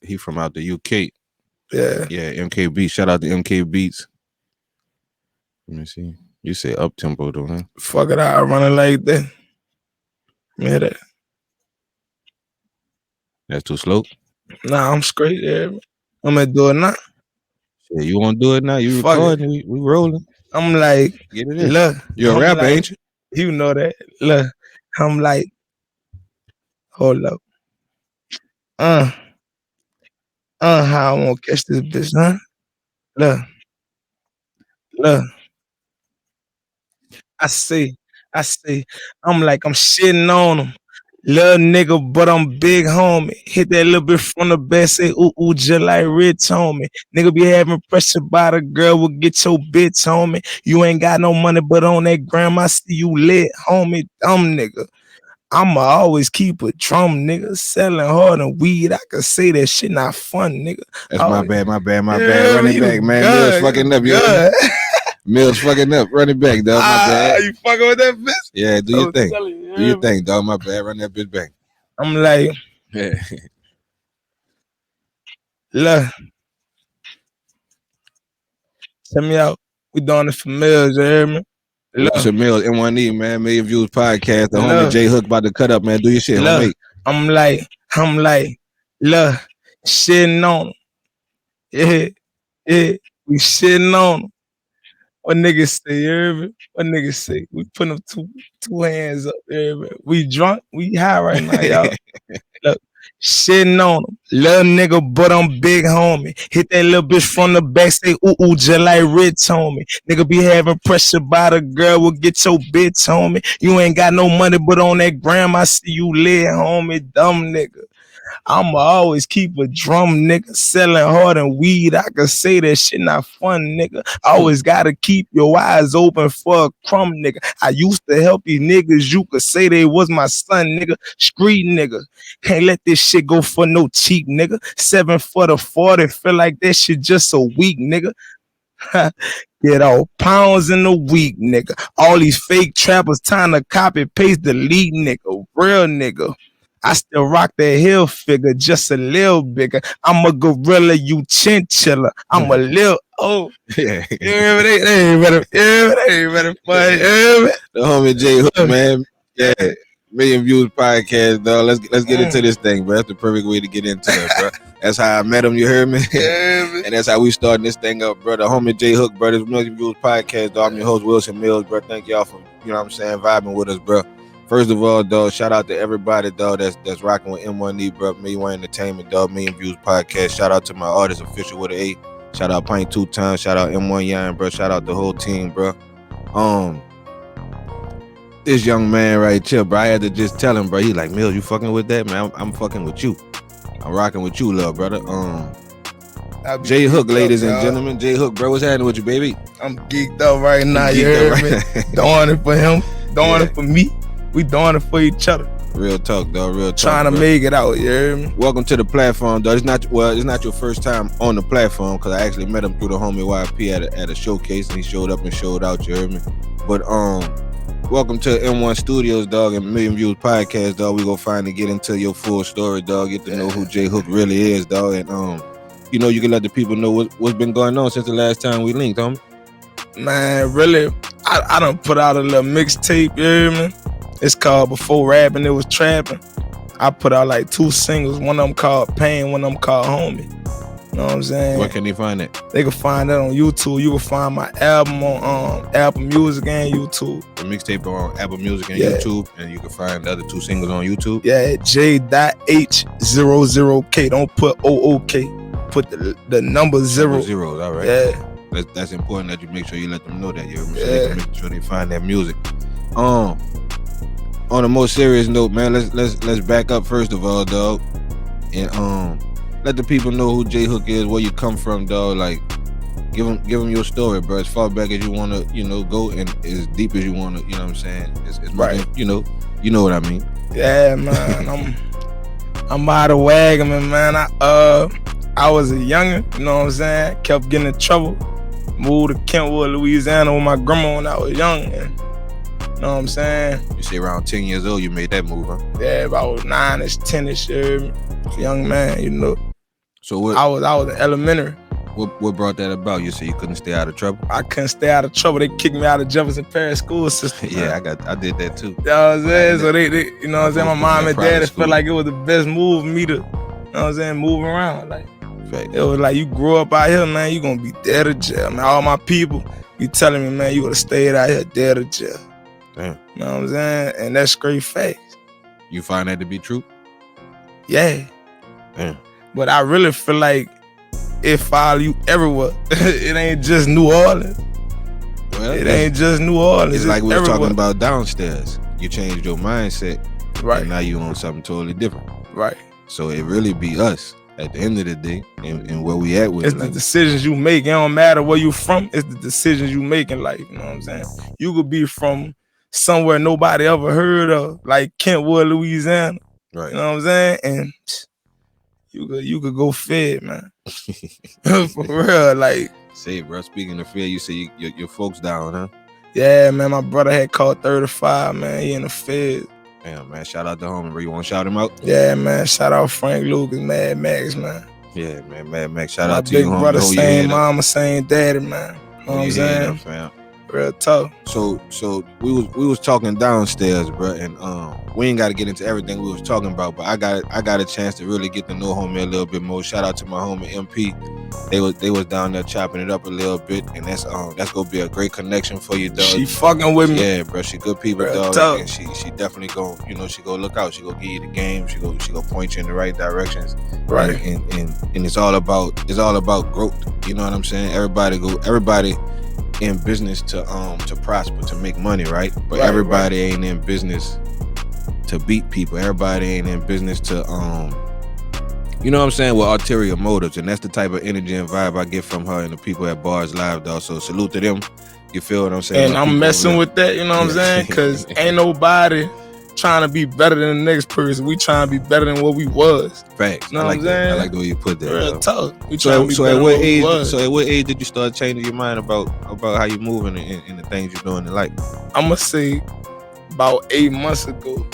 He from out the UK. Yeah. Yeah, MK Beats. Shout out to MK Beats. Let me see. You say up tempo though, huh? Fuck it, I run it like that. Yeah, that. That's too slow. Nah, I'm straight. Yeah, I'm gonna do it now. Yeah, you want to do it now? You Fuck recording? We rolling. I'm like, Get it in. look, You're a I'm rapper, like, ain't you? You know that. Look, I'm like, hold up. How I won't catch this bitch, huh? Look. I see. I'm like, I'm shitting on him. Little nigga, but I'm big homie. Hit that little bit from the back, say ooh ooh, just like Rich homie. Nigga be having pressure by the girl, will get your bitch homie. You ain't got no money, but on that gram, I see you lit, homie. Dumb nigga. I'ma always keep a drum, nigga. Selling hard and weed. I could say that shit not fun, nigga. That's my bad. Run it back, man. Millz fucking up, yo. Millz fucking up. Run it back, dog. My bad. You fucking with that bitch? Yeah, do your thing. Do your thing, dog. My bad. Run that bitch back. I'm like, yeah. Look. Tell me out. We doing it for Millz, you hear me? What's your Millz? M1E, man. MillionViewzPodcast. The homie J.h00k about to cut up, man. Do your shit, homie. I'm like, look, shitting on him. Yeah, we shitting on him. What niggas say, you hear me? What niggas say? We putting up two hands up, you hear me? We drunk, we high right now, y'all. Look, shitting on him. Little nigga, but I'm big homie. Hit that little bitch from the back, say ooh ooh, just like Rich homie. Nigga be having pressure by the girl, will get your bitch homie. You ain't got no money, but on that gram, I see you lit, homie. Dumb nigga. I'ma always keep a drum, nigga. Selling hard and weed. I could say that shit not fun, nigga. Always gotta keep your eyes open for a crumb, nigga. I used to help these niggas. You could say they was my son, nigga. Street nigga. Can't let this shit go for no cheap, nigga. 7 for the 40. Feel like that shit just a week, nigga. Get all pounds in a week, nigga. All these fake trappers trying to copy paste the lead, nigga. Real nigga. I still rock that hill figure, just a little bigger. I'm a gorilla, you chinchilla. I'm a little yeah. They ain't better fight. The homie J.h00k, man. Yeah. MillionViewzPodcast, dog. Let's get into this thing, bro. That's the perfect way to get into it, bro. That's how I met him, you heard me? Yeah, and that's how we starting this thing up, bro. The homie J.h00k, bro. This MillionViewzPodcast, dog. I'm your host, Wilson Millz, bro. Thank y'all for, you know what I'm saying, vibing with us, bro. First of all, dog, shout out to everybody, dog, that's rocking with M1E, bro. Millionviews Entertainment, dog, MillionViewzPodcast. Shout out to my artist, Official with an A. Shout out Pint 2 times. Shout out M1 Yan, bro. Shout out the whole team, bro. This young man right here, bro, I had to just tell him, bro. He like, Millz, you fucking with that, man? I'm fucking with you. I'm rocking with you, love, brother. J.h00k, ladies and gentlemen. J.h00k, bro, what's happening with you, baby? I'm geeked up right now, you heard me? Doing it for him, doing it for me. We doing it for each other. Real talk, dog. Real talk. Trying to make it out, you hear me? Welcome to the platform, dog. It's not your first time on the platform, because I actually met him through the homie YP at a showcase, and he showed up and showed out, you heard me? But welcome to M1 Studios, dog, and MillionViewzPodcast, dog. We gonna finally get into your full story, dog. Get to know who J.h00k really is, dog, and you know, you can let the people know what's been going on since the last time we linked, homie. Man, really, I done put out a little mixtape, you hear me? It's called Before Rapping, It Was Trapping. I put out like 2 singles. One of them called Pain, one of them called Homie. You know what I'm saying? Where can they find it? They can find that on YouTube. You can find my album on Apple Music and YouTube. The mixtape on Apple Music and YouTube, and you can find the other 2 singles on YouTube. Yeah, J.h00k. Don't put OOK. Put the number 0. Zeros, all right. Yeah. That's important that you make sure you let them know that, so they can make sure they find that music. On a more serious note, man, let's back up first of all, dog, and let the people know who J.h00k is, where you come from, dog. Like, give them your story, bro. As far back as you wanna, go, and as deep as you wanna, you know what I'm saying. It's right. You know what I mean. Yeah, man. I'm out of wagon, man. I was a youngin', you know what I'm saying. Kept getting in trouble. Moved to Kentwood, Louisiana, with my grandma when I was young. And, you know what I'm saying? You say around 10 years old, you made that move, huh? Yeah, about 9-ish, 10-ish, young man, you know. So what? I was in elementary. What brought that about? You said you couldn't stay out of trouble? I couldn't stay out of trouble. They kicked me out of Jefferson Parish school system. Yeah, I did that too. You know what I'm saying? So they you know what I'm saying? My mom and dad felt like it was the best move for me to, you know what I'm saying, move around. Like, it was like, you grew up out here, man, you gonna be dead to jail. Man, all my people be telling me, man, you would have stayed out here dead to jail. Damn. You know what I'm saying? And that's straight facts. You find that to be true? Yeah. Damn. But I really feel like it follow you everywhere. It ain't just New Orleans. Well, it ain't just New Orleans. It's like we were everywhere. talking about downstairs. You changed your mindset, right? And now you on something totally different, right? So it really be us at the end of the day, and where we at with it's it. The decisions you make. It don't matter where you from. It's the decisions you make in life. You know what I'm saying? You could be from somewhere nobody ever heard of, like Kentwood, Louisiana. Right. You know what I'm saying? And you could go fed, man. For real, like. Say, bro. Speaking of fed, you say your folks down, huh? Yeah, man. My brother had called 35, man. He in the fed. Damn, man. Shout out to home, bro. You want to shout him out? Yeah, man. Shout out Frank Lucas, Mad Max, man. Yeah, man. Mad Max. Shout out to you, homie. My big brother, same mama, same daddy, man. You know what I'm saying? Fam. Real tough. So we was talking downstairs, bro, and we ain't got to get into everything we was talking about, but I got a chance to really get to know homie a little bit more. Shout out to my homie MP. They was down there chopping it up a little bit, and that's gonna be a great connection for you, dog. She fucking with me. Yeah, bro. She good people, real dog. Tough. And she definitely go, she go look out. She go give you the game. She go point you in the right directions. Right. And it's all about growth. You know what I'm saying? Everybody in business to prosper, to make money, right? But everybody ain't in business to beat people. Everybody ain't in business to you know what I'm saying, with ulterior motives. And that's the type of energy and vibe I get from her and the people at Bars Live, dog. So salute to them. You feel what I'm saying? And I'm messing with that, you know what I'm saying? Because ain't nobody trying to be better than the next person. We trying to be better than what we was. Facts. You know what I'm saying? I like the way you put that. Real tough. So at what age did you start changing your mind about how you moving and the things you're doing in life? I'm gonna say about 8 months ago.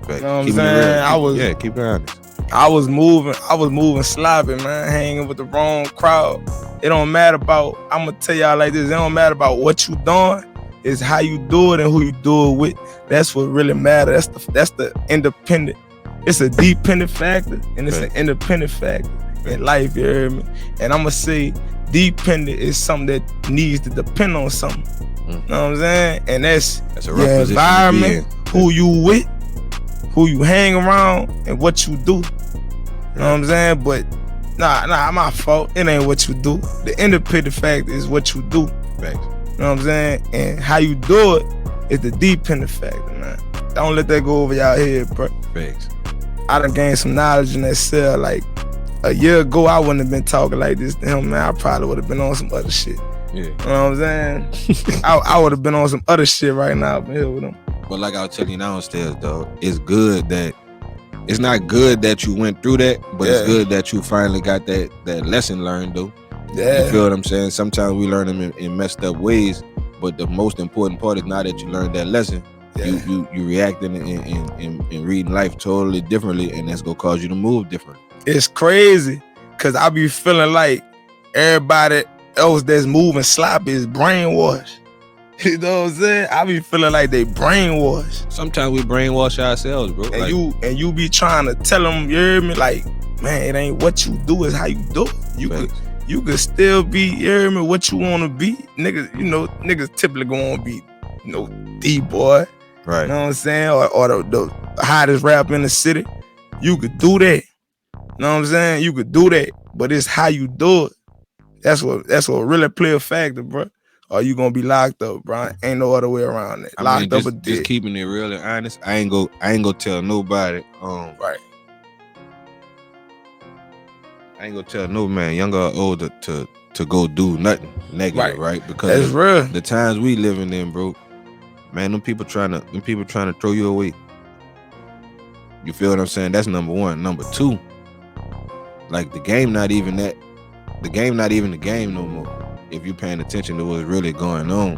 Facts. You know what I'm saying? Keep it honest. I was moving sloppy, man, hanging with the wrong crowd. It don't matter about, I'm gonna tell y'all like this, it don't matter about what you doing, it's how you do it and who you do it with. That's what really matters. That's the independent. It's a dependent factor and it's an independent factor in life, you hear me? And I'm gonna say dependent is something that needs to depend on something. You know what I'm saying? And that's a rough environment, who you with, who you hang around, and what you do. You know what I'm saying? But nah, my fault. It ain't what you do. The independent factor is what you do. Facts. You know what I'm saying? And how you do it is the dependent factor, man. Don't let that go over y'all head, bro. Facts. I done gained some knowledge in that cell. Like a year ago, I wouldn't have been talking like this to him, man. I probably would have been on some other shit. Yeah. You know what I'm saying? I would have been on some other shit right now up in here with him. But like I was telling you downstairs, though, it's not good that you went through that, but it's good that you finally got that lesson learned, though. Yeah. You feel what I'm saying? Sometimes we learn them in messed up ways, but the most important part is now that you learned that lesson, you reacting and reading life totally differently, and that's gonna cause you to move different. It's crazy, cause I be feeling like everybody else that's moving sloppy is brainwashed. You know what I'm saying? I be feeling like they brainwashed. Sometimes we brainwash ourselves, bro. And you be trying to tell them, you hear me? Like, man, it ain't what you do, it's how you do it. You could still be, you hear me, what you want to be. Niggas typically gonna be, D-boy. Right. You know what I'm saying? Or the hottest rapper in the city. You could do that. You know what I'm saying? You could do that, but it's how you do it. That's what really play a factor, bro. Or you gonna be locked up, bro. Ain't no other way around it. Locked up or dead. Just keeping it real and honest. I ain't gonna tell nobody. Right. I ain't gonna tell no man, younger or older, to go do nothing negative, right? Because that's real. The times we living in, bro. Man, them people trying to throw you away. You feel what I'm saying? That's number one. Number two, like the game not even the game no more. If you paying attention to what's really going on.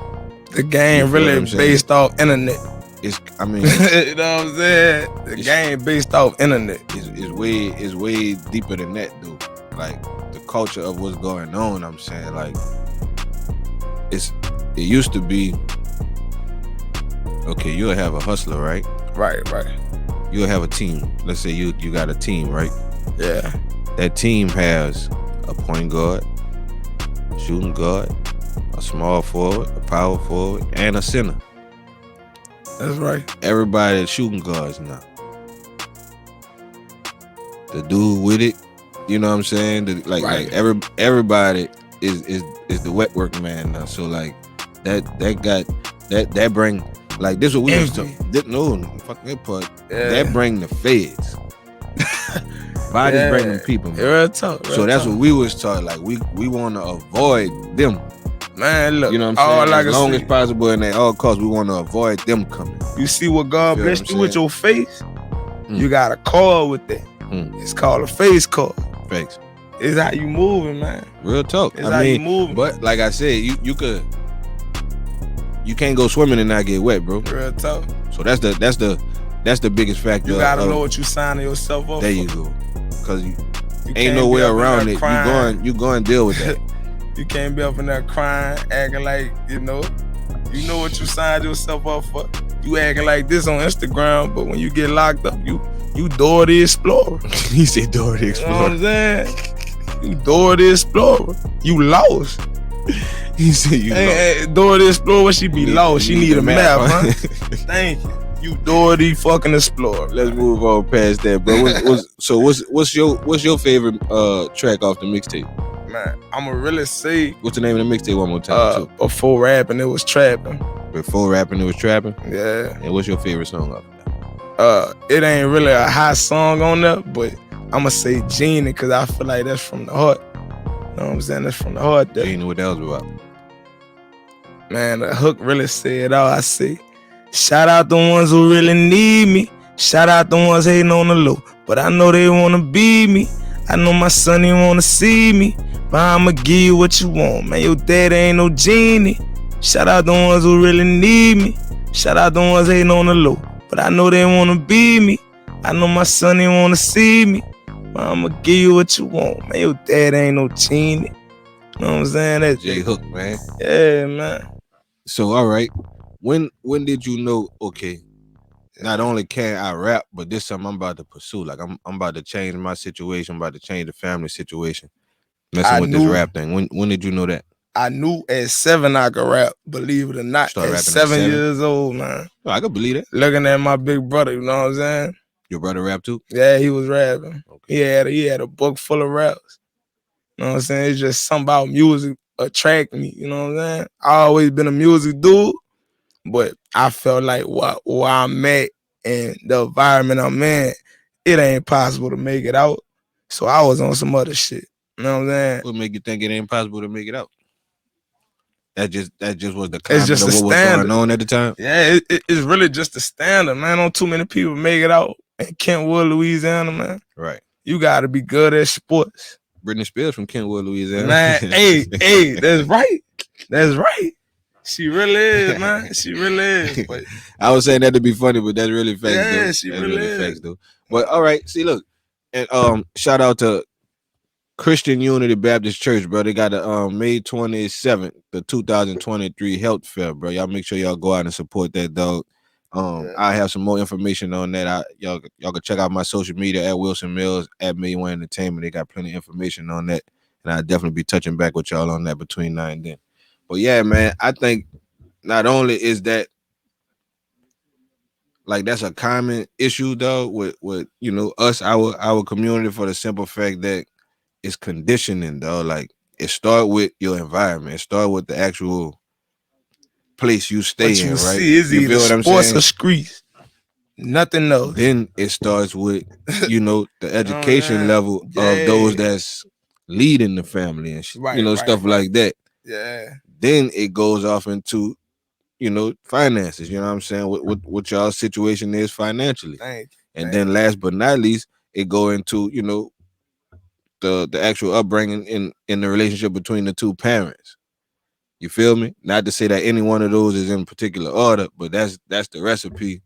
The game really based off internet. You know what I'm saying? The game based off internet. It's way deeper than that, though. like the culture of what's going on. I'm saying like it used to be okay. You'll have a hustler, right? Right. You'll have a team. Let's say you got a team, right? Yeah. That team has a point guard, shooting guard, a small forward, a power forward, and a center. That's right. Everybody shooting guards now. The dude with it, you know what I'm saying? Like everybody is the wet work man now. So like that bring like this what we used to no fuck that part. Yeah. That bring the feds. Bodies bring them people. Real talk. So that's what we was taught. Like we want to avoid them. Man, look, you know what I'm saying? As long as possible and at all costs, we want to avoid them coming. You see what God blessed you with your face? You got a card with that. It's called a face card. Face. It's how you moving, man. Real talk. It's how you moving. But like I said, you can't go swimming and not get wet, bro. Real talk. So that's the biggest factor. You gotta know what you signing yourself up there for. You go. Cause you ain't no way around it. You going to deal with that. You can't be up in there crying, acting like, you know what you signed yourself up for. You acting like this on Instagram, but when you get locked up, you Dora the Explorer. He said Dora the Explorer. You know what I'm saying? You Dora the Explorer. You lost. He said you lost. Dora the Explorer, she be lost. She need a map, huh? Thank you. You Dora the fucking Explorer. Let's move on past that, bro. What's your favorite track off the mixtape? Man, I'ma really say. What's the name of the mixtape one more time? Before rapping, it was trapping. Before rapping, it was trapping. Yeah. And what's your favorite song off? It ain't really a hot song on there, but I'ma say Genie because I feel like that's from the heart. You know what I'm saying? That's from the heart. There. Genie, what else about? Man, the hook really said all. I say, shout out the ones who really need me. Shout out the ones hating on the low, but I know they wanna be me. I know my son ain't wanna see me, but I'ma give you what you want, man. Your dad ain't no genie. Shout out the ones who really need me. Shout out the ones hating on the low, but I know they wanna be me. I know my son ain't wanna see me, but I'ma give you what you want, man. Your dad ain't no genie. You know what I'm saying? That's J.h00k, man. Yeah, man. So all right, when did you know? Okay, not only can I rap, but this something I'm about to pursue. Like I'm about to change my situation. I'm about to change the family situation. Messing with this rap thing. When did you know that? I knew at 7 I could rap. Believe it or not, Start at 7 years old, man. Oh, I could believe it. Looking at my big brother, you know what I'm saying? Your brother rap too? Yeah, he was rapping. Okay. He had a book full of raps. You know what I'm saying? It's just something about music attract me. You know what I'm saying? I always been a music dude, but I felt like where I'm at and the environment I'm in, it ain't possible to make it out. So I was on some other shit. You know what I'm saying? What make you think it ain't possible to make it out? That just was the climate of what was going on at the time? Yeah, it's really just the standard, man. Don't too many people make it out in Kentwood, Louisiana, man. Right. You gotta be good at sports. Britney Spears from Kentwood, Louisiana. Man, hey, that's right. That's right. She really is, man. She really is. But I was saying that to be funny, but that's really facts, though. Yeah, she really is. Facts, though. But all right, see, look, and shout out to Christian Unity Baptist Church, bro. They got a May 27th, the 2023 health fair, bro. Y'all make sure y'all go out and support that, dog. I have some more information on that. Y'all can check out my social media at Wilson Millz, at Millionview Entertainment. They got plenty of information on that, and I'll definitely be touching back with y'all on that between now and then. But yeah, man, I think not only is that like that's a common issue, though, with you know us, our community, for the simple fact that it's conditioning, though. Like it start with your environment. It start with the actual place you stay in, right? See is you feel what I'm sports saying? Or streets. Nothing else. Then it starts with, you know, the education level of those that's leading the family and stuff like that. Yeah. Then it goes off into, you know, finances. You know what I'm saying? What y'all's situation is financially. And then last but not least, it go into, you know, the actual upbringing in the relationship between the two parents. You feel me? Not to say that any one of those is in particular order, but that's the recipe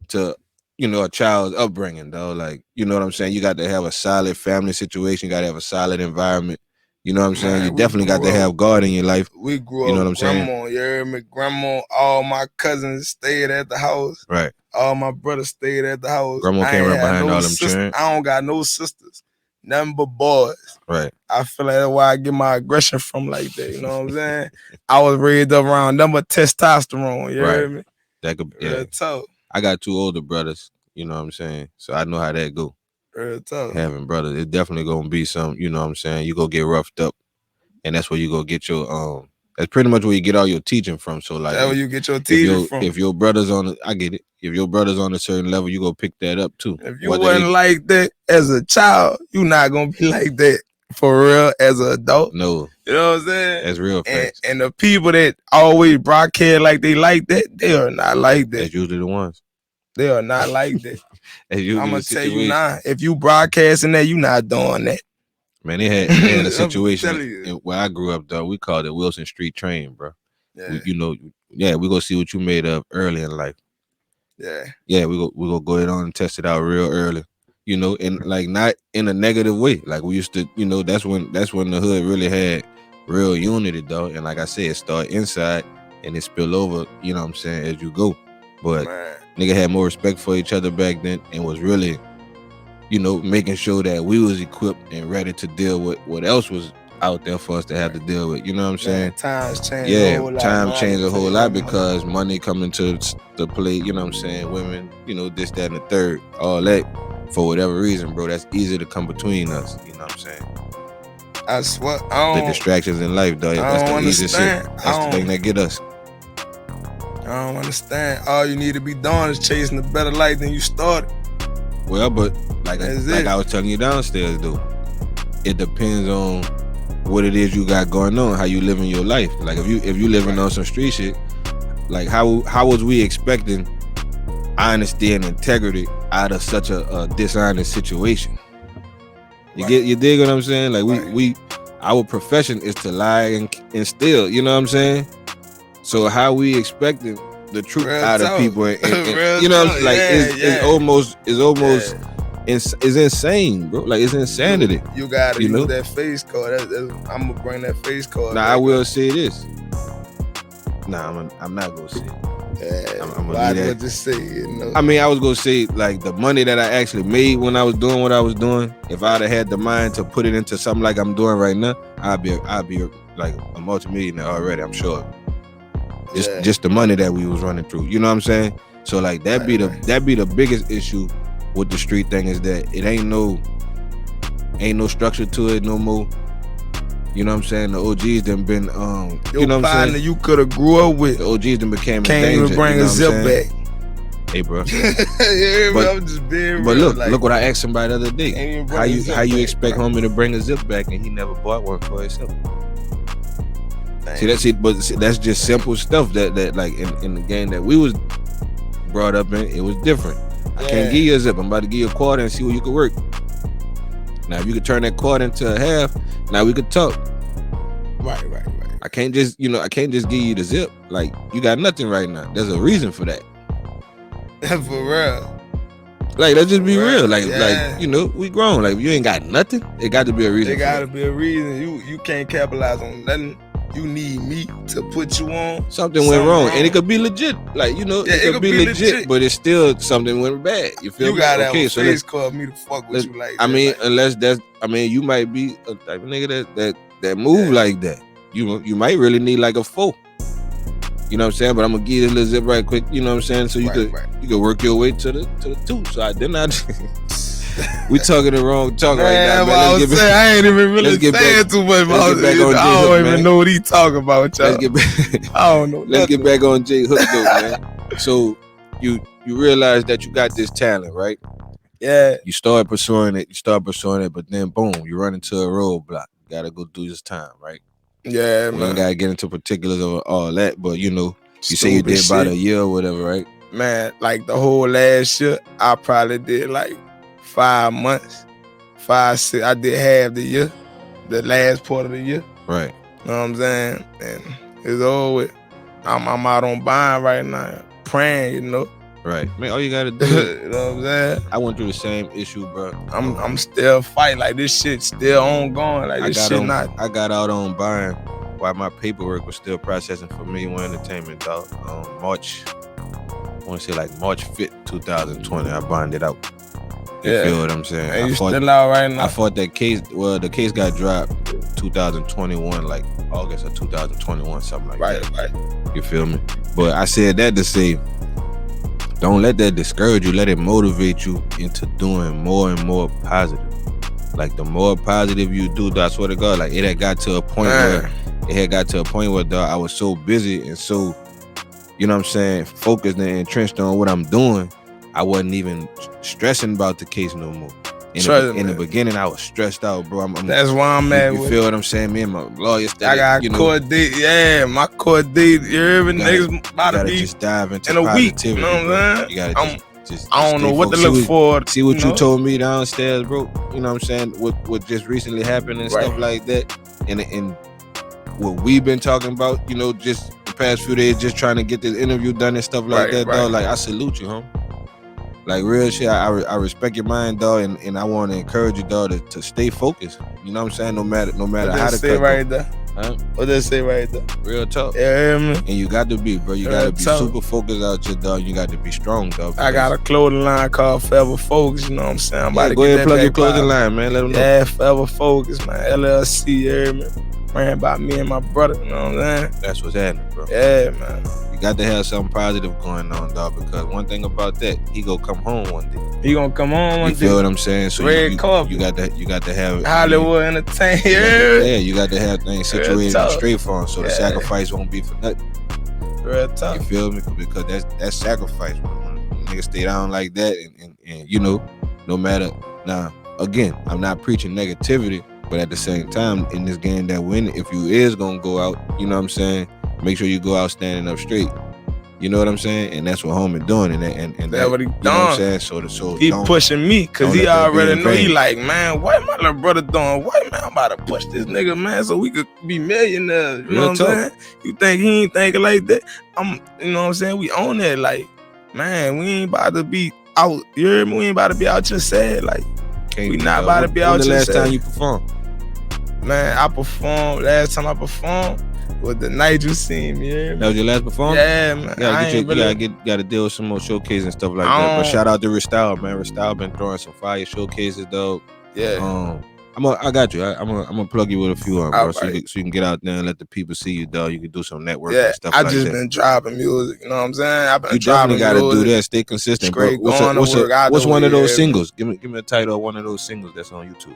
to a child's upbringing, though. Like, you know what I'm saying? You got to have a solid family situation. You got to have a solid environment. You know what I'm saying? You definitely got to have God in your life. We grew up. You know what I'm saying? Grandma, you heard me? Grandma, all my cousins stayed at the house. Right. All my brothers stayed at the house. Grandma came right behind all them children. I don't got no sisters. Nothing but boys. Right. I feel like that's why I get my aggression from like that. You know what I'm saying? I was raised up around nothing but testosterone. You heard me? That could be. Real tough. I got 2 older brothers. You know what I'm saying? So I know how that go. Real tough. Having brothers, it's definitely gonna be some. You know what I'm saying? You go get roughed up, and that's where you go get your That's pretty much where you get all your teaching from. So like, that's where you get your teaching from. If your brother's I get it. If your brother's on a certain level, you go pick that up too. If you wasn't like that as a child, you not gonna be like that for real as an adult. No, you know what I'm saying? That's real facts. And the people that always broadcast like they like that, they are not like that. That's usually the ones. They are not like that. I'm gonna tell you now. If you broadcasting that, you not doing that. Man, they had a situation where I grew up, though. We called it Wilson Street Train, bro. Yeah. We go see what you made of early in life. Yeah, we go ahead on and test it out real early. And like not in a negative way. Like we used to, that's when the hood really had real unity, though. And like I said, it start inside and it spill over, you know what I'm saying, as you go. But nigga had more respect for each other back then and was really, making sure that we was equipped and ready to deal with what else was out there for us to have to deal with. You know what I'm saying? Times change a whole lot. Time changed a whole lot because money coming to the plate, you know what I'm saying? Women, this, that, and the third, all that. For whatever reason, bro, that's easy to come between us. You know what I'm saying? I swear, the distractions in life, dog. That's the easiest shit. That's the thing that get us. I don't understand. All you need to be doing is chasing a better life than you started. Well, but like I was telling you downstairs, though, it depends on what it is you got going on, how you living your life. Like if you living on some street shit, like how was we expecting honesty and integrity out of such a dishonest situation? You dig what I'm saying? Like we our profession is to lie and steal, you know what I'm saying? So how we expecting the truth out of people and you know, like it's almost it's insane, bro. Like it's insanity. You gotta use that face card. I'm gonna bring that face card. Now I will say this. Nah, I'm not gonna say it. I'm gonna just say it. I mean, I was gonna say like the money that I actually made when I was doing what I was doing. If I'd have had the mind to put it into something like I'm doing right now, I'd be like a multimillionaire already. I'm sure. Just the money that we was running through. You know what I'm saying? So like that be the biggest issue with the street thing is that it ain't no structure to it no more. You know what I'm saying? The OGs done been you know what I'm saying? You could have grew up with. The OGs done became can't danger, even bring a zip back. Hey, bro. I'm just being but real. Look what I asked somebody the other day. How you expect homie to bring a zip back and he never bought one for himself? See, that's just simple stuff that like in the game that we was brought up in, it was different. I can't give you a zip. I'm about to give you a quarter and see where you can work. Now, if you could turn that quarter into a half, now we could talk. Right. I can't just give you the zip. Like, you got nothing right now. There's a reason for that. For real. Like, let's just be real. Like, we grown. Like, if you ain't got nothing, it got to be a reason. It got to be a reason. You can't capitalize on nothing. You need me to put you on. Something went wrong. And it could be legit. Like, it could be legit, but it's still something went bad. You feel me? You gotta have a face card me to fuck with you like that. I mean, unless you might be a type of nigga that move like that. You might really need like a 4. You know what I'm saying? But I'm gonna give you a little zip right quick. You know what I'm saying? So you could work your way to the 2. So we talking the wrong talk right now, man. I ain't even really saying too much about it. I don't even know what he talking about, y'all. I don't know. Let's get back on J.h00k though, man. So you realize that you got this talent, right? Yeah. You start pursuing it, but then boom, you run into a roadblock. You gotta go do this time, right? Yeah, we ain't gotta get into particulars of all that, but you say you did about a year or whatever, right? Man, like the whole last year, I probably did like 5 months, 5, 6. I did half the year, the last part of the year. Right. You know what I'm saying? And it's over with. I'm out on bond right now, praying, Right, man. All you gotta do, you know what I'm saying? I went through the same issue, bro. I'm still fighting. Like, this shit still ongoing. Like, this shit not. I got out on buying while my paperwork was still processing for Million Entertainment, dog. March 5th, 2020. I bonded out. You feel what I'm saying? And you still out right now? I fought that case. Well, the case got dropped 2021, like August of 2021, something like that. Right. You feel me? But I said that to say, don't let that discourage you. Let it motivate you into doing more and more positive. Like, the more positive you do, I swear to God, like, it had got to a point where dog, I was so busy and so, you know what I'm saying, focused and entrenched on what I'm doing, I wasn't even stressing about the case no more. In the beginning, I was stressed out, bro. That's why I'm mad. You feel what I'm saying? Me and my lawyer I got court date. Yeah, my court date. Every nigga's about to be just dive into in a week. positivity. You know what I'm saying? You gotta just I don't know what to look for. See what you told me downstairs, bro. You know what I'm saying? What just recently happened and stuff like that. And what we've been talking about, you know, just the past few days, just trying to get this interview done and stuff like that, dog. Like, I salute you, homie. Like, real shit, I respect your mind, dog, and I want to encourage you, dog, to stay focused. You know what I'm saying? No matter how to say right there. Huh? What they say right there? Real talk. Yeah, man. And you got to be, bro. You got to be super focused out your dog. You got to be strong, dog. I got a clothing line called Forever Focus. You know what I'm saying? I'm about to go ahead and plug your clothing line, man. Let them know. Yeah, Forever Focus, man. LLC, yeah, man. Ran by me and my brother. You know what I'm saying? That's what's happening, bro. Yeah, man. You got to have something positive going on, dog, because one thing about that, he gonna come home one day. He gonna come home one day. You feel what I'm saying? So Red carpet. You got to have Hollywood entertainment. Yeah, you got to have things situated and straight for him, so the sacrifice won't be for nothing. Real tough. You feel me? Because that's sacrifice. When niggas stay down like that, and you know, no matter. Now, again, I'm not preaching negativity, but at the same time, in this game that we're in, if you is gonna go out, you know what I'm saying, make sure you go out standing up straight. You know what I'm saying? And that's what homie doing. And that's what he done. You know what I'm saying? So he pushing me because he already know. He like, man, what my little brother doing? What, man, I'm about to push this nigga, man, so we could be millionaires. You know what I'm saying? You think he ain't thinking like that? You know what I'm saying? We own that. Like, man, we ain't about to be out. You hear me? We ain't about to be out just sad. Like, we not about to be out just sad. When the last time you performed? Man, last time I performed was the night you seen me. Yeah, that was your last performance? Yeah, man. You gotta deal with some more showcases and stuff like that. But shout out to Restyle, man. Restyle been throwing some fire showcases, though. Yeah. I got you. I'm gonna plug you with a few of them, bro. So you can get out there and let the people see you, dog. You can do some networking and stuff like that. I just been dropping music. You know what I'm saying? You definitely gotta do that. Stay consistent, bro. What's one of those singles? Give me a title of one of those singles that's on YouTube.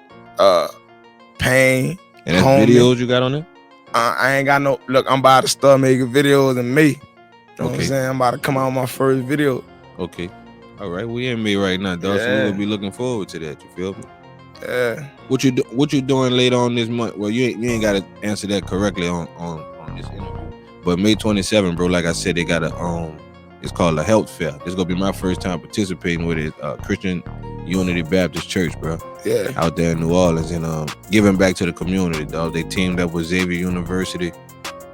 Pain. And that's videos you got on there? I ain't got no. Look, I'm about to start making videos in May. You know what I'm saying? I'm about to come out with my first video. Okay. All right. We in May right now, dog. So we'll be looking forward to that. You feel me? Yeah. What you doing later on this month? Well, you ain't got to answer that correctly on this interview. But May 27th, bro, like I said, they got it's called a health fair. This is gonna be my first time participating with it. Christian Unity Baptist Church, bro. Yeah. Out there in New Orleans, and giving back to the community, dog. They teamed up with Xavier University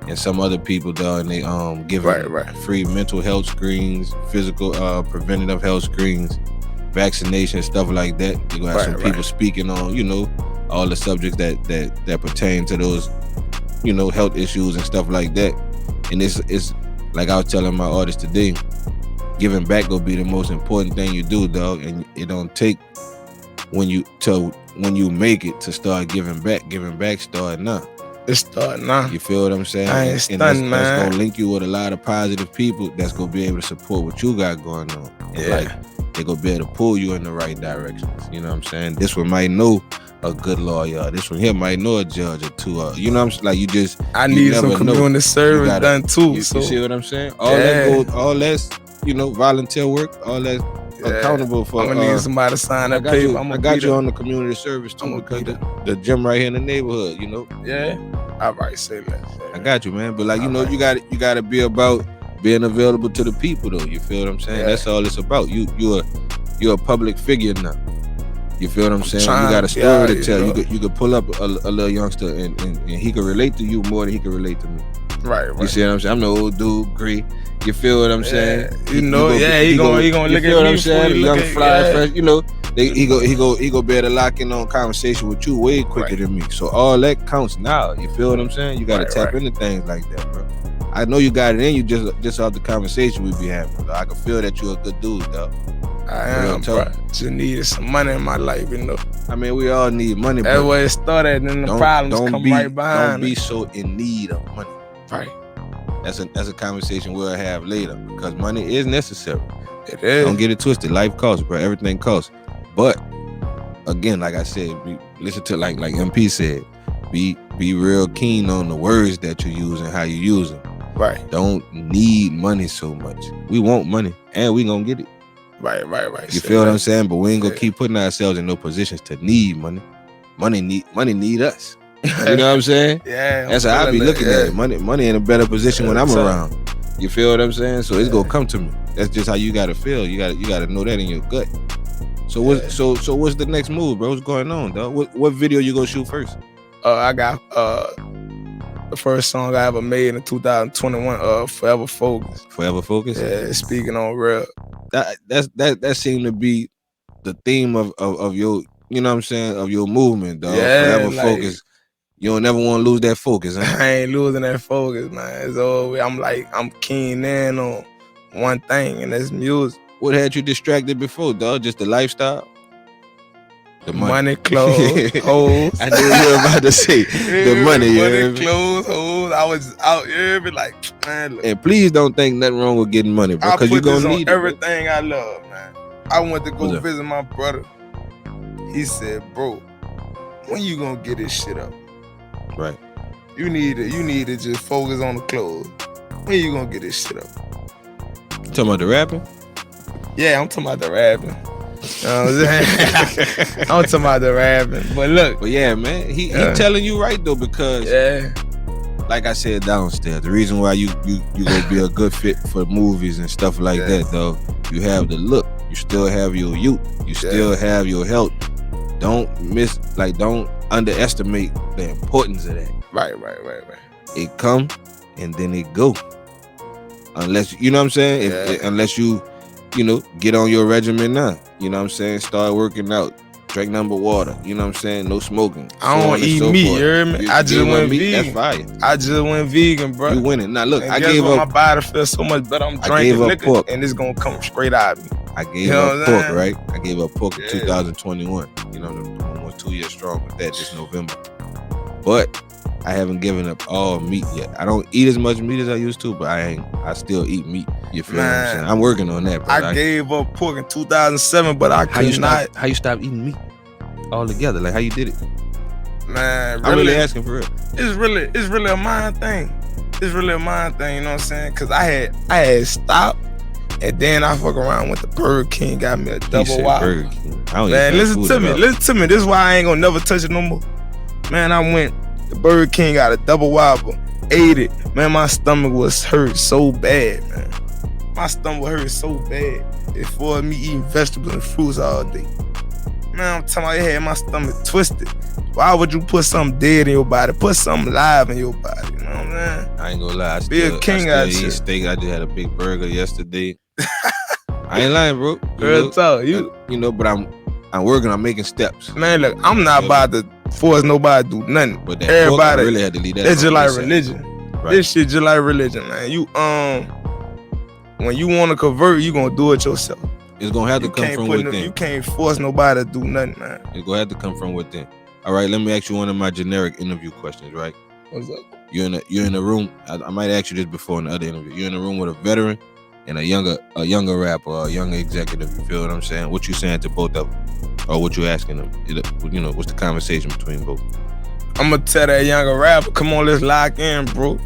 and some other people, dog, and they giving free mental health screens, physical preventative health screens, vaccination, stuff like that. You're gonna have some people speaking on, you know, all the subjects that pertain to those, you know, health issues and stuff like that. And it's like I was telling my artist today, giving back will be the most important thing you do, dog. And it don't take when you make it to start giving back. Giving back start now. It's starting now. You feel what I'm saying? I ain't stunned, man. That's gonna link you with a lot of positive people that's gonna be able to support what you got going on. And like, they gonna be able to pull you in the right directions. You know what I'm saying? This one might know a good lawyer. This one here might know a judge or two. You know what I'm saying? Like, you just I need some community service done too. You see what I'm saying? All that's, you know, volunteer work, all that's accountable for. I'm gonna need somebody to sign that paper. I got you on the community service too, because the gym right here in the neighborhood, you know. Yeah. All right, say that. I got you, man. But like, you know, you gotta be about being available to the people, though. You feel what I'm saying? That's all it's about. You're a public figure now. You feel what I'm saying? You got a story to tell. You could pull up a little youngster and he could relate to you more than he could relate to me. Right. You see what I'm saying? I'm the old dude, Gray. You feel what I'm saying? You know, he gonna look at me. You feel what I'm saying? Young fly fresh, you know. He go be able to lock in on conversation with you way quicker than me. So all that counts now. You feel what I'm saying? You gotta tap into things like that, bro. I know you got it in you just off the conversation we be having. Bro. I can feel that you're a good dude, though. I am, bro. Just needed some money in my life, you know. I mean, we all need money, bro. That's where it started, and then the problems come right behind. Don't be so in need of money. Right. That's a conversation we'll have later, because money is necessary. It is. Don't get it twisted. Life costs, bro. Everything costs. But again, like I said, listen to like MP said, be real keen on the words that you use and how you use them. Right. Don't need money so much. We want money, and we gonna get it. Right. You feel what I'm saying? But we ain't gonna keep putting ourselves in no positions to need money. Money need us. You know what I'm saying? Yeah. That's how I be looking at it. Money in a better position when I'm around. You feel what I'm saying? So it's gonna come to me. That's just how you gotta feel. You gotta know that in your gut. So what's the next move, bro? What's going on, dog? What video you gonna shoot first? I got the first song I ever made in 2021, Forever Focus. Forever Focus? Yeah, speaking on real. That seemed to be the theme of your, you know what I'm saying, of your movement, dog. Yeah, Forever Focus. You don't never want to lose that focus, huh? I ain't losing that focus, man. It's always, I'm keen in on one thing, and that's music. What had you distracted before, dog? Just the lifestyle? The money, clothes, hoes. I knew you were about to say the money, clothes, hoes. I was out here, like, man. Look, and please don't think nothing wrong with getting money, bro, because you're gonna need everything I love, man. I went to go visit my brother. He said, "Bro, when you gonna get this shit up? Right. You need to just focus on the clothes. When you gonna get this shit up?" You talking about the rapping? Yeah, I'm talking about the rapping. You know what I'm saying? I'm talking about the rapping. But look. But yeah, man, he telling you right though, because like I said downstairs, the reason why you gonna be a good fit for movies and stuff like that, though, you have the look, you still have your youth, you still have your health. Don't underestimate the importance of that. Right. It come and then it go. Unless, you know what I'm saying? Unless you get on your regimen now. You know what I'm saying? Start working out. Drink number water. You know what I'm saying? No smoking. I don't eat meat, you hear me? I just went vegan. That's fire. I just went vegan, bro. You winning. Now look, I gave up. My body feels so much better. I'm drinking liquor, pork. And it's gonna come straight out of me. I gave up pork, right? I gave up pork in 2021. You know, almost 2 years strong with that this November. But I haven't given up all meat yet. I don't eat as much meat as I used to, but I still eat meat. You feel what I'm saying? I'm working on that, bro. I gave up pork in 2007, but I could not. How you stop eating meat altogether? Like, how you did it? Man, really, I'm really asking for real. It's really a mind thing. It's really a mind thing, you know what I'm saying? Cause I had stopped, and then I fuck around with the Burger King, got me a double whopper. Man, listen to me. This is why I ain't gonna never touch it no more. Man, I went to Burger King, got a double whopper, ate it. Man, my stomach was hurt so bad, man. My stomach hurt so bad. It forced me eating vegetables and fruits all day. Man, I'm talking about it had my stomach twisted. Why would you put something dead in your body? Put something live in your body. You know what I'm saying? I ain't gonna lie. I still eat steak. I just had a big burger yesterday. I ain't lying, bro. Real talk. But I'm working on making steps. Man, look, I'm not about to force nobody to do nothing. But that everybody pork, I really had to leave that. It's just like religion. Right. This shit just like religion, man. You when you want to convert, you gonna do it yourself. It's gonna have to come from within. You can't force nobody to do nothing, man. It's gonna have to come from within. All right, let me ask you one of my generic interview questions, right? What's up? You're in a room. I might ask you this before in the other interview. You're in a room with a veteran and a younger rapper, or a younger executive. You feel what I'm saying? What you saying to both of them, or what you asking them? What's the conversation between both? I'm gonna tell that younger rapper, come on, let's lock in, bro.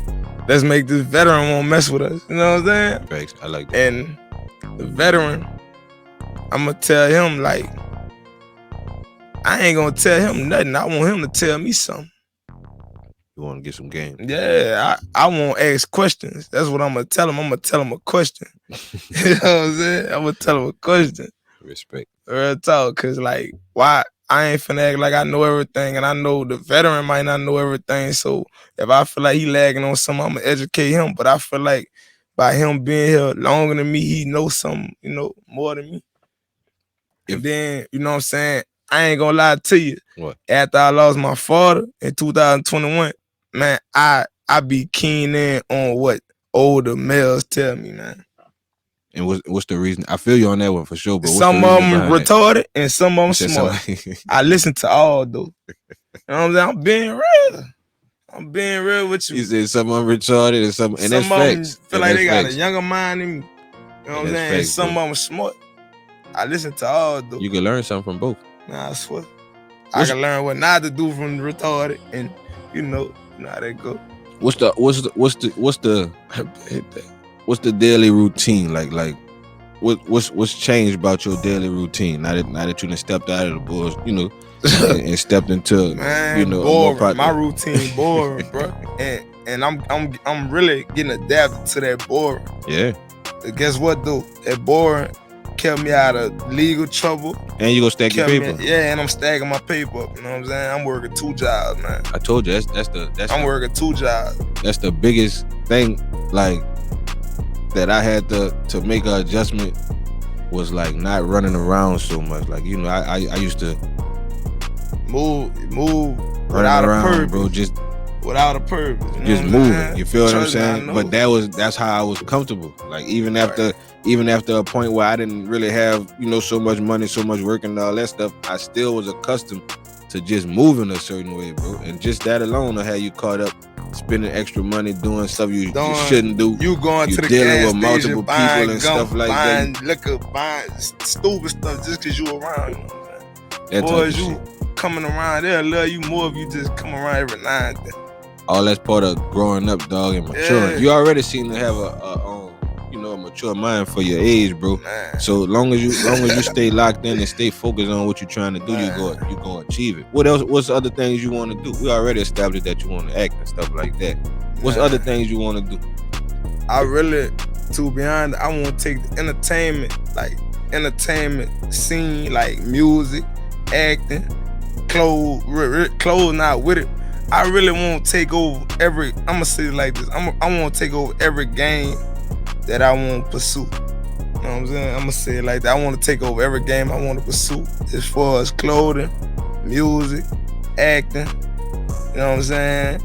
Let's make this veteran won't mess with us. You know what I'm saying? Thanks. I like that. And the veteran, I'm gonna tell him, like, I ain't gonna tell him nothing. I want him to tell me something. You want to get some game? Yeah, I won't ask questions. That's what I'm gonna tell him. I'm gonna tell him a question. You know what I'm saying? I'm gonna tell him a question. Respect. Real talk, cause like, why? I ain't finna act like I know everything, and I know the veteran might not know everything. So if I feel like he lagging on something, I'm gonna educate him. But I feel like by him being here longer than me, he knows something, more than me. And then, you know what I'm saying? I ain't gonna lie to you. What? After I lost my father in 2021, man, I be keen in on what older males tell me, man. And what's the reason? I feel you on that one for sure, but some of them retarded and some of them smart. I listen to all though. You know what I'm saying? I'm being real with you. You said some of them retarded and some that's of facts. Them feel like they got a younger mind than me. You know what I'm saying? Facts, some of them smart. I listen to all though. You can learn something from both. Nah, I swear. I can learn what not to do from the retarded, and you know how that go. What's the daily routine like? What's changed about your daily routine now that you done stepped out of the bulls, and stepped into boring. My routine boring, bro. And I'm really getting adapted to that boring. Yeah. But guess what though? That boring kept me out of legal trouble. And you gonna stack your paper. And I'm stacking my paper up. You know what I'm saying? I'm working 2 jobs, man. I told you I'm working 2 jobs. That's the biggest thing, like, that I had to make an adjustment was like not running around so much. Like, I used to move without a purpose, bro. Just without a purpose. Just moving. You feel what I'm saying? But that's how I was comfortable. Like even after a point where I didn't really have, so much money, so much work and all that stuff, I still was accustomed to just moving a certain way, bro. And just that alone will have you caught up spending extra money doing stuff you shouldn't do. You going to the dealing gas with multiple station, people buying and gum, stuff like buying that. liquor, buying stupid stuff just because you around. You know what I'm saying? That Boys, you coming around, they'll love you more if you just come around every now and then. All that's part of growing up, dog, and maturing. Yeah. You already seem to have a mature mind for your age, bro. Man. So long as you stay locked in and stay focused on what you're trying to do, you go achieve it. What else? What's other things you want to do? We already established that you want to act and stuff like that. What's other things you want to do? I really, to be honest, I want to take the entertainment scene, like music, acting, clothes not with it. I really want to take over I'm gonna say it like this. I want to take over every game that I want to pursue. You know what I'm saying? I'm gonna say it like that. I want to take over every game I want to pursue, as far as clothing, music, acting. You know what I'm saying?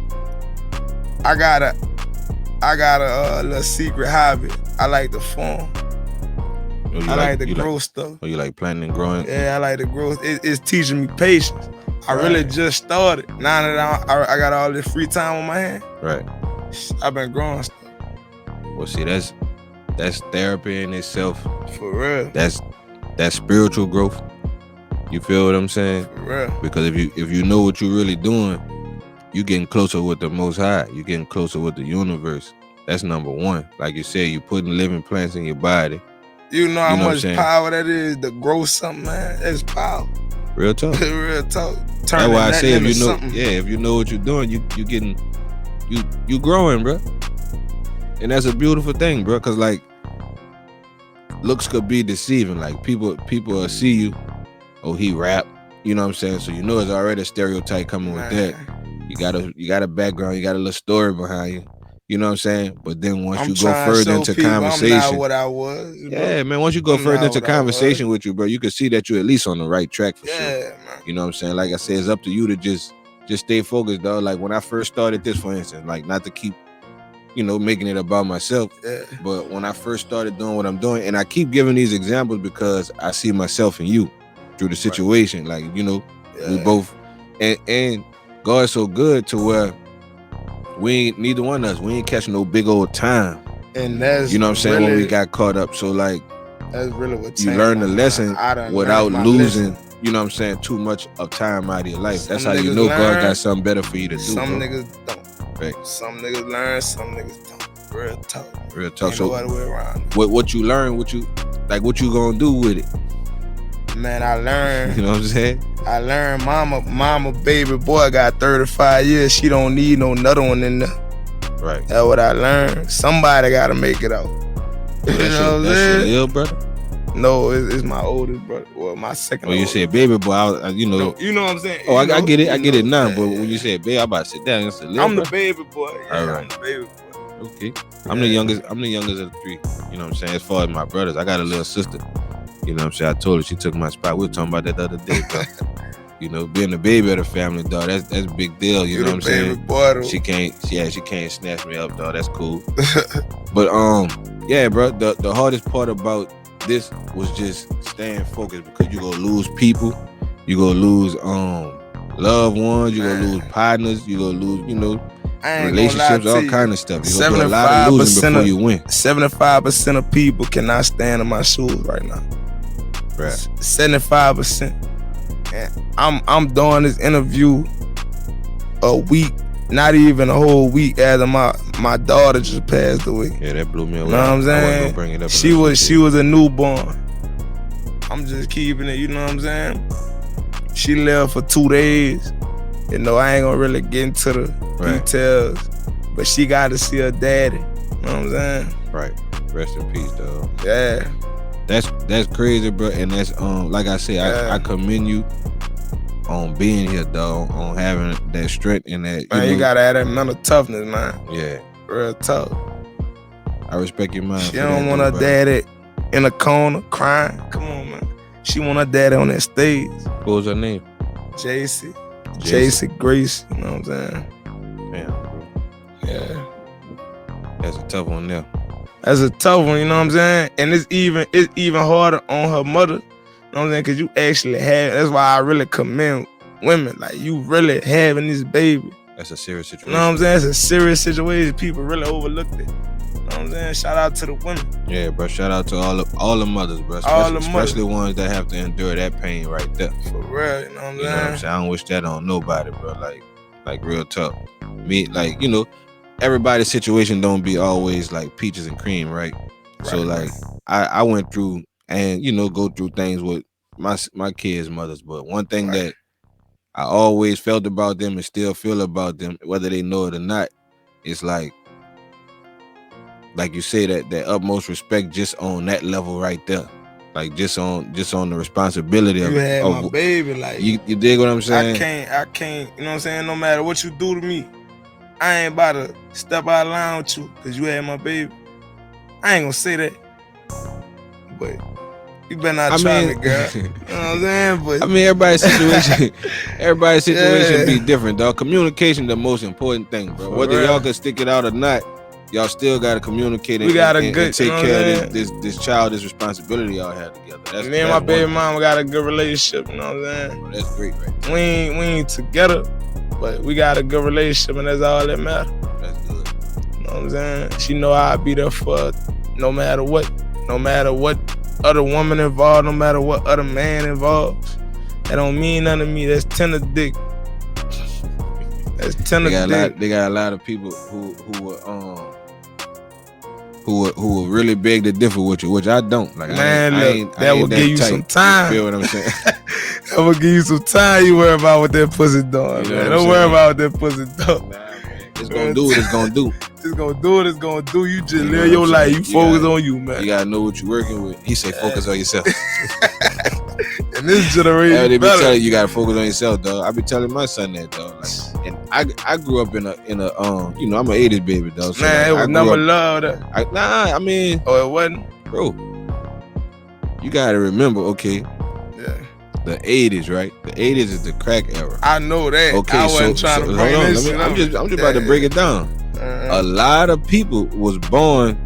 I got a little secret hobby. I like to farm. I like to grow stuff. Oh, you like planting and growing? Yeah, I like to grow. It's teaching me patience. I really just started. Now that I got all this free time on my hand. Right. I've been growing stuff. Well, see, that's therapy in itself. For real. That's spiritual growth. You feel what I'm saying? For real. Because if you know what you're really doing, you getting closer with the Most High. You getting closer with the universe. That's number one. Like you said, you putting living plants in your body. You know how much power that is to grow something, man. That's power. Real talk. Real talk. That's why I say if you know what you're doing, you growing, bro. And that's a beautiful thing, bro. Cause like looks could be deceiving. Like people will see you. Oh, he rap. You know what I'm saying? So you know it's already a stereotype coming with that. You got a background. You got a little story behind you. You know what I'm saying? But then once you go further into conversation, I'm not what I was. Yeah, man. Once you go further into conversation with you, bro, you can see that you're at least on the right track for sure. Man. You know what I'm saying? Like I said, it's up to you to just stay focused, dog. Like when I first started this, for instance, like not to keep, making it about myself. Yeah. But when I first started doing what I'm doing, and I keep giving these examples because I see myself in you through the situation. Right. Like, we both, and God's so good to where neither one of us, we ain't catching no big old time. And that's, you know what I'm saying, really, when we got caught up. So like, that's really what you learn the lesson without losing, you know what I'm saying, too much of time out of your life. That's how you know God got something better for you to do. Some niggas don't. Right. Some niggas learn, some niggas don't. Real talk. Real talk. Ain't no other way around. What you learn, what you gonna do with it? Man, I learned. You know what I'm saying? I learned mama baby boy got 35 years. She don't need no another one in there. Right. That's what I learned. Somebody gotta make it out. That's your little brother? No, it's my oldest brother. Well, my second. Oh, you said baby boy, you know what I'm saying? Oh, I get it. I get it now. But when you said baby, I'm about to sit down and say, I'm the baby boy. Yeah, all right. I'm the baby boy. Okay. I'm the youngest of the three. You know what I'm saying? As far as my brothers, I got a little sister. You know what I'm saying? I told her she took my spot. We were talking about that the other day, bro. You know, being the baby of the family, dog, that's a big deal. You know what I'm saying? Boy, she can't snatch me up, dog. That's cool. But yeah, bro. The hardest part about this was just staying focused, because you gonna lose people, you gonna lose loved ones, you gonna lose partners, you gonna lose, you know, relationships, all kind of stuff. You gonna do a lot of losing before you win. 75% of people cannot stand in my shoes right now. Right. 75%. And I'm doing this interview a week, not even a whole week after my daughter just passed away. Yeah, that blew me away. You know what I'm saying? I wasn't gonna bring it up. She was a newborn. I'm just keeping it, you know what I'm saying? She lived for 2 days. You know, I ain't gonna really get into the details, but she got to see her daddy. You know what I'm saying? Right. Rest in peace, dog. Yeah. That's crazy, bro. And that's like I said, I commend you on being here, dog, on having that strength and that. Man, you gotta have that mental toughness, man. Yeah. Real tough. I respect your mind. She don't want her daddy in a corner crying. Come on, man. She want her daddy on that stage. What was her name? J.h00k Grace. You know what I'm saying? Damn, bro. Yeah. That's a tough one there. That's a tough one, you know what I'm saying? And it's even harder on her mother. You know what I'm saying? Because you actually have, that's why I really commend women. Like, you really having this baby. That's a serious situation. You know what I'm saying? It's a serious situation. People really overlooked it. You know what I'm saying? Shout out to the women. Yeah, bro. Shout out to all the mothers, bro. Especially ones that have to endure that pain right there. For real, you know what I'm saying? I don't wish that on nobody, bro. Like real tough. Me, like, you know, everybody's situation don't be always like peaches and cream, right? So like I went through and, you know, go through things with my kids' mothers, but one thing that I always felt about them and still feel about them, whether they know it or not, it's like you say, that utmost respect just on that level right there. Like just on the responsibility of my baby, like you dig what I'm saying? I can't, you know what I'm saying? No matter what you do to me, I ain't about to step out of line with you because you had my baby. I ain't gonna say that. But you better not try me, girl. You know what I'm saying? But I mean, everybody's situation be different, dog. Communication the most important thing, bro. Whether y'all can stick it out or not, y'all still gotta communicate and take care of this child, this responsibility y'all have together. Me and my baby mama got a good relationship, you know what I'm saying? Well, that's great, right? We ain't together, but we got a good relationship, and that's all that matters. That's good. You know what I'm saying? She know I'll be there for her no matter what other woman involved, no matter what other man involved. That don't mean nothing to me. That's tender dick. That's tender dick. They got a lot of people who will really beg to differ with you, which I don't. Like, man, that will give you some time. You feel what I'm saying? That will give you some time. You worry about what that pussy doing, man. Don't worry about what that pussy doing. Nah, man. It's gonna do what it's gonna do. It's gonna do what it's gonna do. You just live your life. You focus on you, man. You gotta know what you're working with. He say focus on yourself. In this generation, they be telling you gotta focus on yourself, dog. I be telling my son that, dog. Like, and I grew up in a you know, I'm an 80s baby, dog. So man, it was never love that. I mean, it wasn't, bro. You gotta remember, okay. Yeah. The 80s, right? The 80s is the crack era. I know that. Okay, I wasn't trying to bring this shit up. I'm just about to break it down. A lot of people was born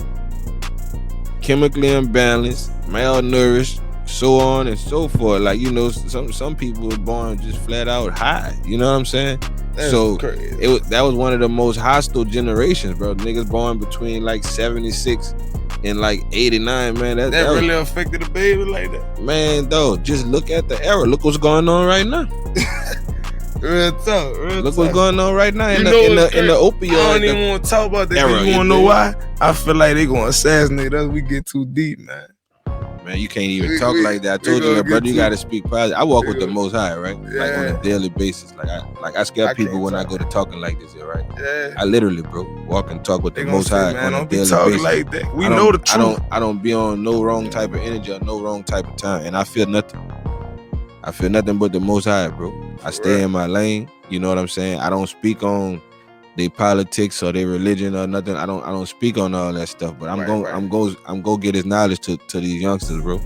chemically imbalanced, malnourished, so on and so forth. Like, you know, some people were born just flat out high. You know what I'm saying? That's so crazy. That was one of the most hostile generations, bro. Niggas born between like 76 and like 89, man. That really affected the baby like that. Man, though, just look at the era. Look what's going on right now. Real tough. Look what's going on right now in the opioid. I don't even want to talk about that. You want to know why? I feel like they gonna assassinate us. We get too deep, man. Man, you can't even talk like that. I told you, brother, you gotta speak positive. I walk with the Most High, right? Yeah. Like on a daily basis. I scare people when I go to talking like this, right? Yeah. I literally, bro, walk and talk with the Most High on a daily basis. Like that. We know the truth. I don't be on no wrong type of energy or no wrong type of time, and I feel nothing. I feel nothing but the Most High, bro. I stay in my lane. You know what I'm saying? I don't speak on they politics or their religion or nothing. I don't speak on all that stuff, but I'm gonna get his knowledge to these youngsters, bro.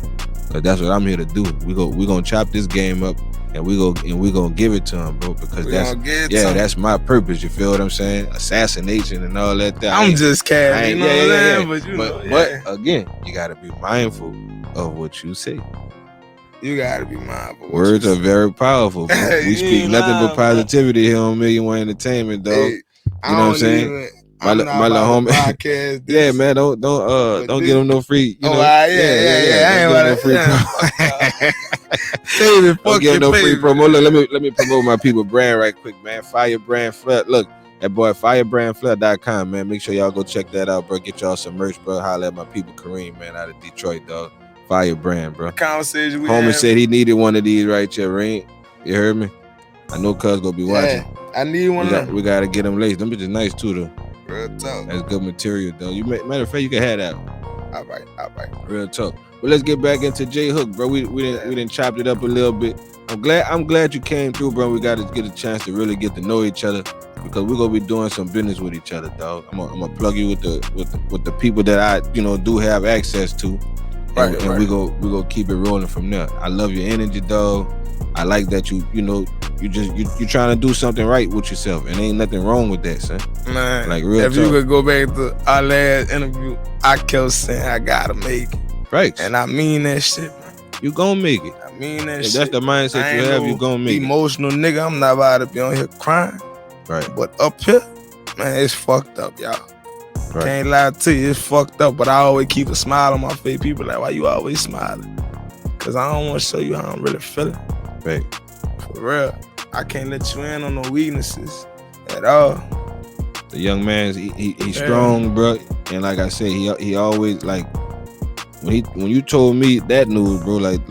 Cause that's what I'm here to do. We gonna chop this game up and we gonna give it to them, bro. Because that's my purpose. You feel what I'm saying? Assassination and all that. I'm just capping, you know what I'm saying? But again, you gotta be mindful of what you say. You gotta be mindful. Words are very powerful. We speak nothing but positivity here on Million One Entertainment, dog. Hey, you know what I'm saying? My little homie. Podcast yeah, man. Don't give them no free. You know? I ain't want no free promo. Don't give them no free promo. Look, let me promote my people brand right quick, man. Firebrand Flood. Look, that boy firebrandflood.com, man. Make sure y'all go check that out, bro. Get y'all some merch, bro. Holla at my people, Kareem, man, out of Detroit, dog. Firebrand, bro. Conversation Homie said he needed one of these right here, Rain. You heard me? I know cuz gonna be watching. I need one of them. We gotta get them laced. Them bitches nice too, though. Real talk. That's good material, though. Matter of fact, you can have that. All right. Real talk. But let's get back into J.h00k, bro. We didn't chopped it up a little bit. I'm glad you came through, bro. We got to get a chance to really get to know each other because we're gonna be doing some business with each other, dog. I'm gonna plug you with the people that I do have access to. And we go keep it rolling from there. I love your energy, dog. I like that you trying to do something right with yourself, and ain't nothing wrong with that, son. Man, like real if talk. You could go back to our last interview, I kept saying I gotta make it. Right. And I mean that shit, man. You gonna make it. I mean that if shit. That's the mindset you have, you gonna make emotional nigga. I'm not about to be on here crying. Right. But up here, man, it's fucked up, y'all. Right. Can't lie to you, it's fucked up, but I always keep a smile on my face. People like, why you always smiling? Cause I don't want to show you how I'm really feeling. Right. For real. I can't let you in on no weaknesses at all. The young man, he's strong, bro. And like I said, he always like when you told me that news, bro, like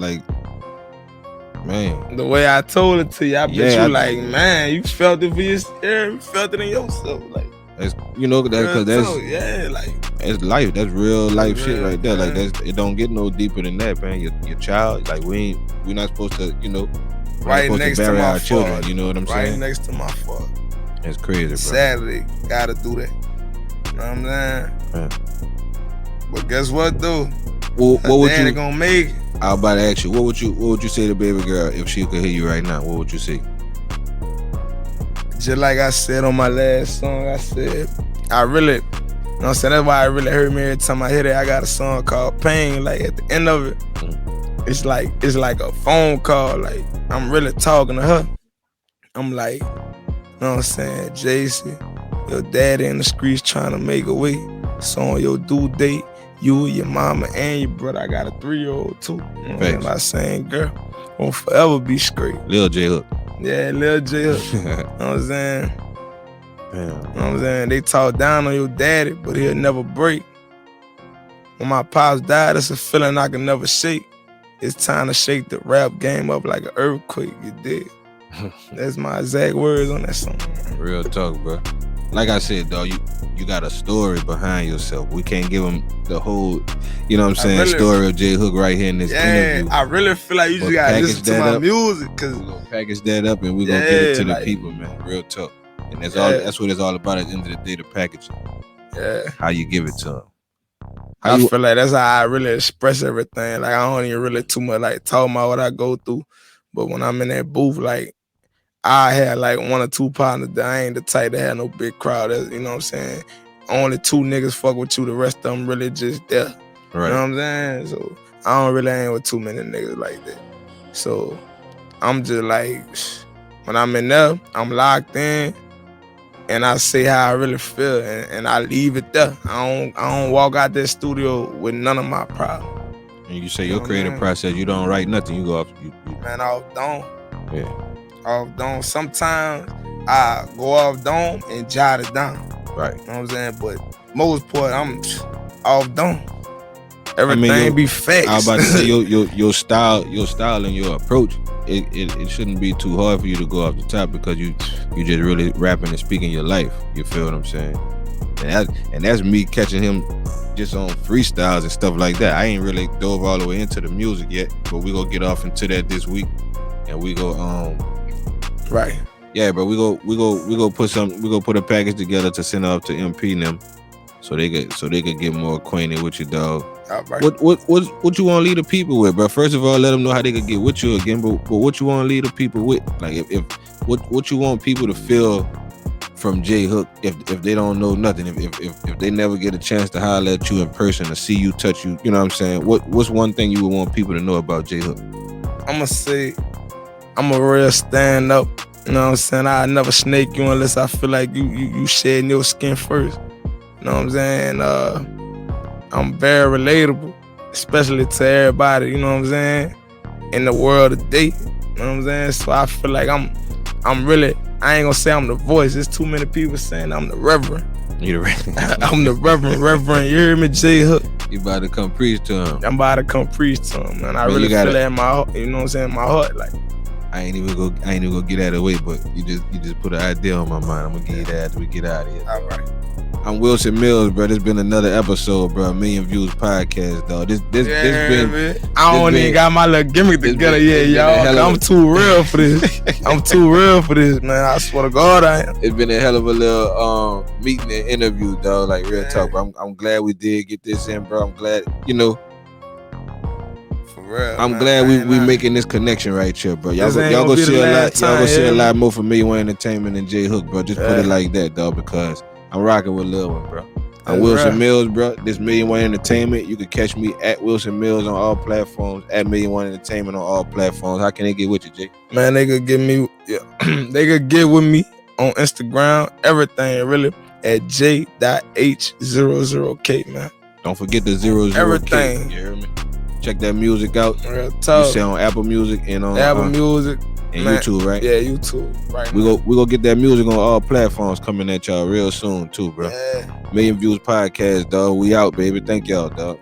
man. The way I told it to you, I bet you like, man, you felt it for yourself, you felt it in yourself, like. That's because that's it's life. That's real life shit right there. Like it don't get no deeper than that, man. Your child, like we're not supposed to, right next to my our children. You know what I'm saying? Right next to my father. That's crazy, bro. Sadly, gotta do that. You know what I'm saying? Yeah. But guess what, though? What would you gonna make it? I was about to ask you, what would you say to baby girl if she could hear you right now? What would you say? Just like I said on my last song, I said, I really, you know what I'm saying? That's why it really hurt me every time I hear that. I got a song called Pain. Like at the end of it, it's like a phone call. Like I'm really talking to her. I'm like, you know what I'm saying? JC, your daddy in the streets trying to make a way. So on your due date, you, your mama, and your brother, I got a 3-year-old too. You know what I'm saying? Girl, won't forever be straight. Lil J.h00k. Yeah, Lil J.h00k. You know what I'm saying? Damn. You know what I'm saying? They talk down on your daddy, but he'll never break. When my pops died, it's a feeling I can never shake. It's time to shake the rap game up like an earthquake, you dig? That's my exact words on that song. Real talk, bro. Like I said, dog, you got a story behind yourself. We can't give them the whole, you know what I'm saying, story of J.h00k right here in this interview. I really feel like you just gotta listen to my music. Cause we're gonna package that up and we're gonna get it to the people, man. Real talk. And that's what it's all about at the end of the day, the packaging. Yeah. How you give it to them. I feel like that's how I really express everything. Like I don't even really too much like talk about what I go through. But when I'm in that booth, like I had like 1 or 2 partners that I ain't the type that had no big crowd. You know what I'm saying? Only 2 niggas fuck with you. The rest of them really just there. Right. You know what I'm saying? So I don't really hang with too many niggas like that. So I'm just like, when I'm in there, I'm locked in. And I say how I really feel, and I leave it there. I don't walk out that studio with none of my problems. And you say your creative process, you don't write nothing. You go off. Man, off dome. Yeah. Off dome. Sometimes I go off dome and jot it down. Right. You know what I'm saying? But most part, I'm off dome. Everything be facts. I was about to say your style and your approach. It shouldn't be too hard for you to go off the top because you just really rapping and speaking your life. You feel what I'm saying? And that's me catching him just on freestyles and stuff like that. I ain't really dove all the way into the music yet, but we gonna get off into that this week, and we go right. Yeah, bro. We go put a package together to send up to MP and them, so they could get more acquainted with you, dog. Right. What you want to lead the people with, bro? First of all, let them know how they could get with you again. But what you want to lead the people with? Like if what you want people to feel from J.h00k if they don't know nothing, if they never get a chance to holler at you in person or see you, touch you, you know what I'm saying? What's one thing you would want people to know about J.h00k? I'ma say I'm a real stand up. You know what I'm saying? I never snake you unless I feel like you shedding your skin first. You know what I'm saying? I'm very relatable, especially to everybody, you know what I'm saying? In the world today. You know what I'm saying? So I feel like I'm really, I ain't gonna say I'm the voice. There's too many people saying I'm the reverend. You the reverend. I'm the reverend. You hear me, J.h00k? You about to come preach to him. I'm about to come preach to him, man. I really feel that in my heart, you know what I'm saying? My heart, like. I ain't even gonna get out of the way, but you just put an idea on my mind. I'm gonna give you that after we get out of here. All right. I'm Wilson Millz, bro. This been another episode, bro. MillionViewzPodcast, dog. This been. Man. I don't even got my little gimmick together yet, y'all. I'm too real for this. I'm too real for this, man. I swear to God, I am. It's been a hell of a little meeting and interview, dog. Like real talk, bro. I'm glad we did get this in, bro. I'm glad, you know. Real, I'm man, glad we making this connection right here, bro. Y'all go see a lot. Y'all go see a lot more from Millz Entertainment and J.h00k, bro. Just put it like that, dog, because I'm rocking with Lil One, bro. I'm Wilson Millz, bro. This Millz Entertainment. You can catch me at Wilson Millz on all platforms, at Millz Entertainment on all platforms. How can they get with you, Jay? Man, they could get me. Yeah, they could get with me on Instagram. Everything really at J.h00k, man. Don't forget the 00K. Everything. You hear me? Check that music out. Real talk. You say on Apple Music and on Apple Music and man, YouTube, right? Yeah, YouTube. Right. We go get that music on all platforms coming at y'all real soon too, bro. Yeah. MillionViewzPodcast, dog. We out, baby. Thank y'all, dog.